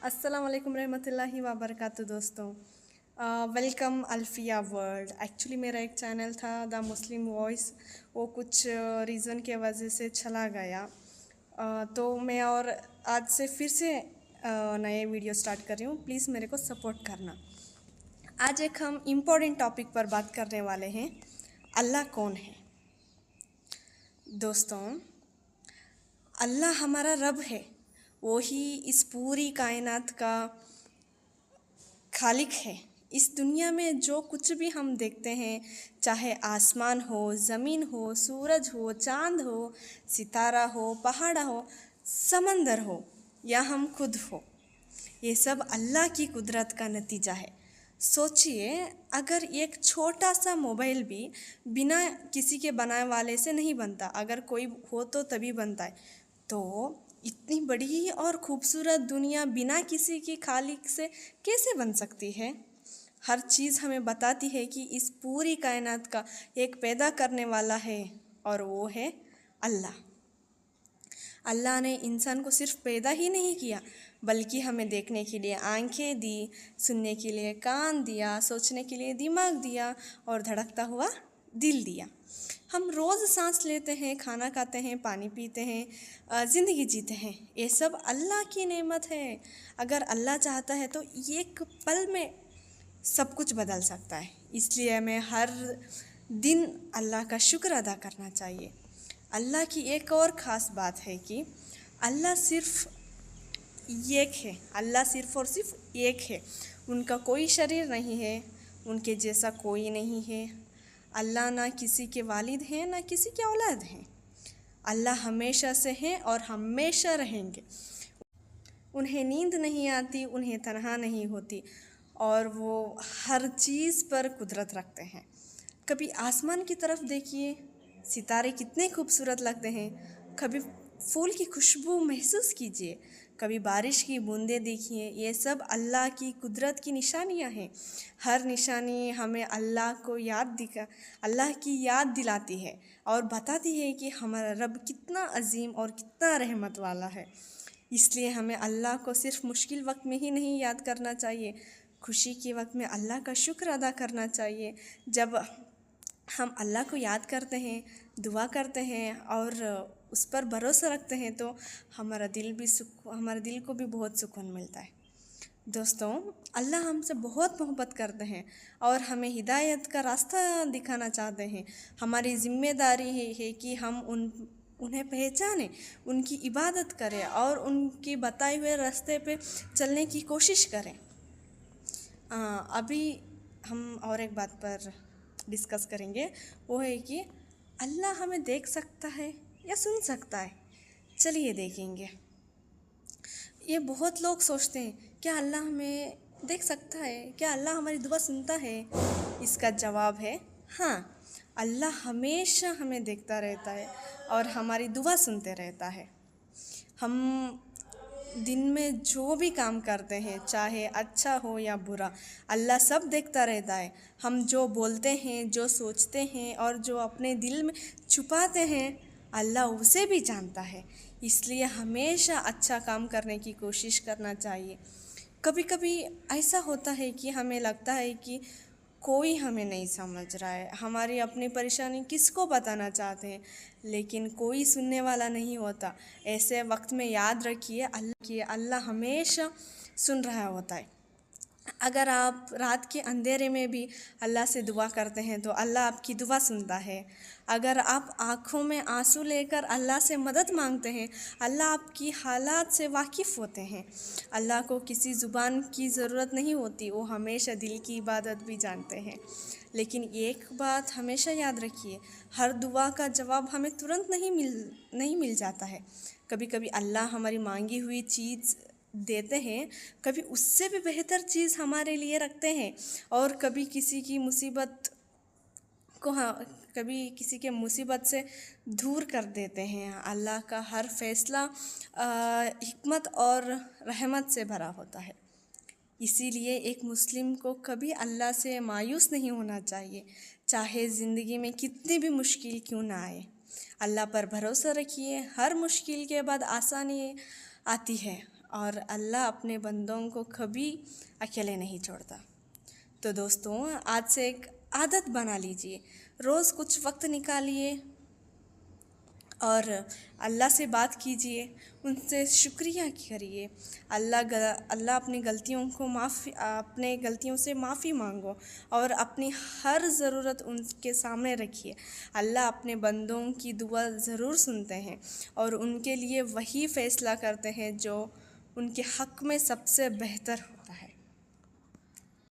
अस्सलाम वालेकुम रहमतुल्लाहि व बरकातुहू दोस्तों। Welcome Alfiya world. एक्चुअली मेरा एक चैनल था द मुस्लिम वॉइस, वो कुछ रीज़न के वजह से चला गया। तो मैं और आज से फिर से नए वीडियो स्टार्ट कर रही हूँ। प्लीज़ मेरे को सपोर्ट करना। आज एक हम इम्पोर्टेंट टॉपिक पर बात करने वाले हैं, अल्लाह कौन है। दोस्तों, अल्लाह हमारा रब है। वो ही इस पूरी कायनात का खालिक है। इस दुनिया में जो कुछ भी हम देखते हैं, चाहे आसमान हो, ज़मीन हो, सूरज हो, चाँद हो, सितारा हो, पहाड़ हो, समंदर हो या हम खुद हो, ये सब अल्लाह की कुदरत का नतीजा है। सोचिए, अगर एक छोटा सा मोबाइल भी बिना किसी के बनाए वाले से नहीं बनता, अगर कोई हो तो तभी बनता है, तो इतनी बड़ी और खूबसूरत दुनिया बिना किसी की खालिक से कैसे बन सकती है। हर चीज़ हमें बताती है कि इस पूरी कायनात का एक पैदा करने वाला है और वो है अल्लाह। अल्लाह ने इंसान को सिर्फ पैदा ही नहीं किया, बल्कि हमें देखने के लिए आंखें दी, सुनने के लिए कान दिया, सोचने के लिए दिमाग दिया और धड़कता हुआ दिल दिया। हम रोज़ सांस लेते हैं, खाना खाते हैं, पानी पीते हैं, ज़िंदगी जीते हैं। ये सब अल्लाह की नेमत है। अगर अल्लाह चाहता है तो एक पल में सब कुछ बदल सकता है। इसलिए हमें हर दिन अल्लाह का शुक्र अदा करना चाहिए। अल्लाह की एक और ख़ास बात है कि अल्लाह सिर्फ़ एक है। अल्लाह सिर्फ़ और सिर्फ एक है। उनका कोई शरीर नहीं है, उनके जैसा कोई नहीं है। अल्लाह ना किसी के वालिद हैं, ना किसी के औलाद हैं। अल्लाह हमेशा से हैं और हमेशा रहेंगे। उन्हें नींद नहीं आती, उन्हें तन्हा नहीं होती और वो हर चीज़ पर कुदरत रखते हैं। कभी आसमान की तरफ देखिए, सितारे कितने खूबसूरत लगते हैं। कभी फूल की खुशबू महसूस कीजिए, कभी बारिश की बूंदें देखिए। ये सब अल्लाह की कुदरत की निशानियाँ हैं। हर निशानी हमें अल्लाह की याद दिलाती है और बताती है कि हमारा रब कितना अजीम और कितना रहमत वाला है। इसलिए हमें अल्लाह को सिर्फ मुश्किल वक्त में ही नहीं याद करना चाहिए, खुशी के वक्त में अल्लाह का शुक्र अदा करना चाहिए। जब हम अल्लाह को याद करते हैं, दुआ करते हैं और उस पर भरोसा रखते हैं, तो हमारे दिल को भी बहुत सुकून मिलता है। दोस्तों, अल्लाह हमसे बहुत मोहब्बत करते हैं और हमें हिदायत का रास्ता दिखाना चाहते हैं। हमारी ज़िम्मेदारी है कि हम उन्हें पहचानें, उनकी इबादत करें और उनकी बताए हुए रास्ते पे चलने की कोशिश करें। अभी हम और एक बात पर डिस्कस करेंगे, वो है कि अल्लाह हमें देख सकता है या सुन सकता है। चलिए देखेंगे। ये बहुत लोग सोचते हैं, क्या अल्लाह हमें देख सकता है? क्या अल्लाह हमारी दुआ सुनता है? इसका जवाब है हाँ। अल्लाह हमेशा हमें देखता रहता है और हमारी दुआ सुनते रहता है। हम दिन में जो भी काम करते हैं, चाहे अच्छा हो या बुरा, अल्लाह सब देखता रहता है। हम जो बोलते हैं, जो सोचते हैं और जो अपने दिल में छुपाते हैं, अल्लाह उसे भी जानता है। इसलिए हमेशा अच्छा काम करने की कोशिश करना चाहिए। कभी कभी ऐसा होता है कि हमें लगता है कि कोई हमें नहीं समझ रहा है, हमारी अपनी परेशानी किसको बताना चाहते हैं, लेकिन कोई सुनने वाला नहीं होता। ऐसे वक्त में याद रखिए, अल्लाह हमेशा सुन रहा होता है। अगर आप रात के अंधेरे में भी अल्लाह से दुआ करते हैं तो अल्लाह आपकी दुआ सुनता है। अगर आप आँखों में आंसू लेकर अल्लाह से मदद मांगते हैं, अल्लाह आपकी हालात से वाकिफ़ होते हैं। अल्लाह को किसी ज़ुबान की ज़रूरत नहीं होती, वो हमेशा दिल की इबादत भी जानते हैं। लेकिन एक बात हमेशा याद रखिए, हर दुआ का जवाब हमें तुरंत नहीं मिल जाता है। कभी कभी अल्लाह हमारी मांगी हुई चीज़ देते हैं, कभी उससे भी बेहतर चीज़ हमारे लिए रखते हैं और कभी किसी के मुसीबत से दूर कर देते हैं। अल्लाह का हर फैसला हिकमत और रहमत से भरा होता है। इसीलिए एक मुस्लिम को कभी अल्लाह से मायूस नहीं होना चाहिए, चाहे ज़िंदगी में कितनी भी मुश्किल क्यों ना आए। अल्लाह पर भरोसा रखिए, हर मुश्किल के बाद आसानी आती है और अल्लाह अपने बंदों को कभी अकेले नहीं छोड़ता। तो दोस्तों, आज से एक आदत बना लीजिए, रोज़ कुछ वक्त निकालिए और अल्लाह से बात कीजिए, उनसे शुक्रिया करिए। अल्लाह अपने गलतियों से माफ़ी मांगो और अपनी हर ज़रूरत उनके सामने रखिए। अल्लाह अपने बंदों की दुआ ज़रूर सुनते हैं और उनके लिए वही फ़ैसला करते हैं जो उनके हक़ में सबसे बेहतर होता है।